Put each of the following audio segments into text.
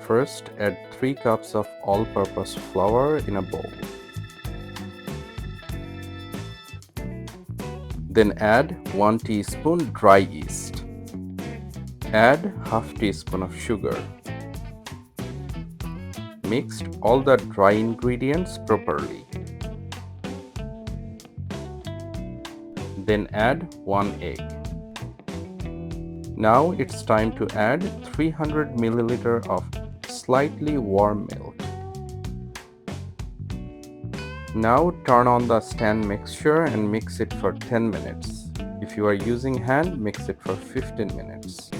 First, add 3 cups of all-purpose flour in a bowl. Then add 1 teaspoon dry yeast. Add half teaspoon of sugar. Mix all the dry ingredients properly. Then add 1 egg. Now it's time to add 300 ml of slightly warm milk. Now turn on the stand mixture and mix it for 10 minutes. If you are using hand, mix it for 15 minutes.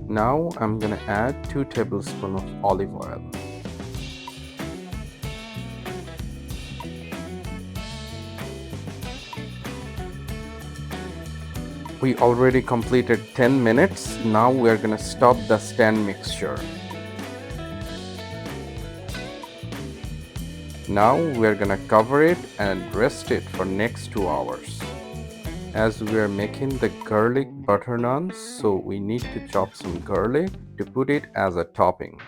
Now I'm gonna add 2 tablespoons of olive oil. We already completed 10 minutes. Now we're gonna stop the stand mixture. Now we're gonna cover it and rest it for next 2 hours. As we are making the garlic butter naans, so we need to chop some garlic to put it as a topping.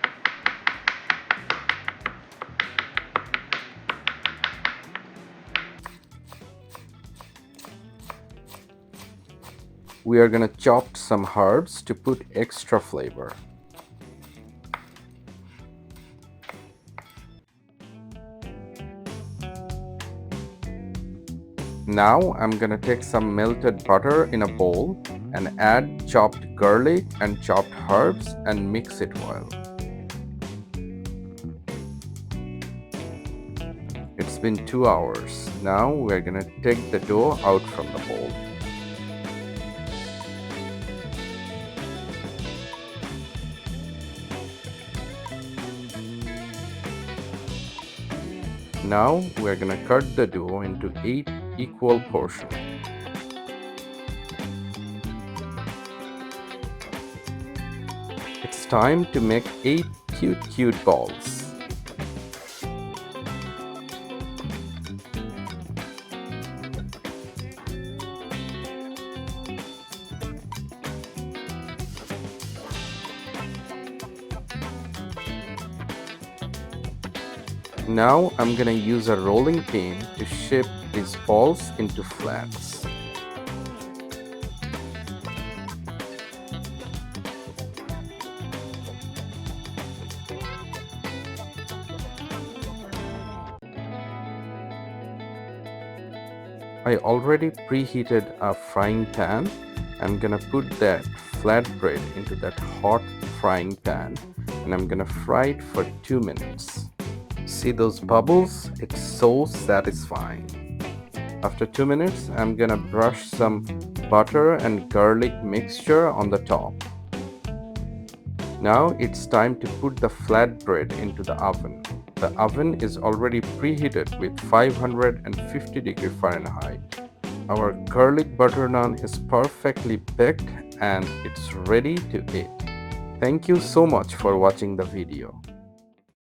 We are gonna chop some herbs to put extra flavor. Now I'm gonna take some melted butter in a bowl and add chopped garlic and chopped herbs and mix it well. It's been 2 hours. Now we're gonna take the dough out from the bowl. Now we're gonna cut the dough into 8 equal portions. It's time to make 8 cute balls. Now I'm gonna use a rolling pin to shape these balls into flats. I already preheated a frying pan. I'm gonna put that flatbread into that hot frying pan and I'm gonna fry it for 2 minutes. See those bubbles? It's so satisfying. After 2 minutes, I'm gonna brush some butter and garlic mixture on the top. Now it's time to put the flatbread into the oven. The oven is already preheated with 550 degrees Fahrenheit. Our garlic butter naan is perfectly baked and it's ready to eat. Thank you so much for watching the video.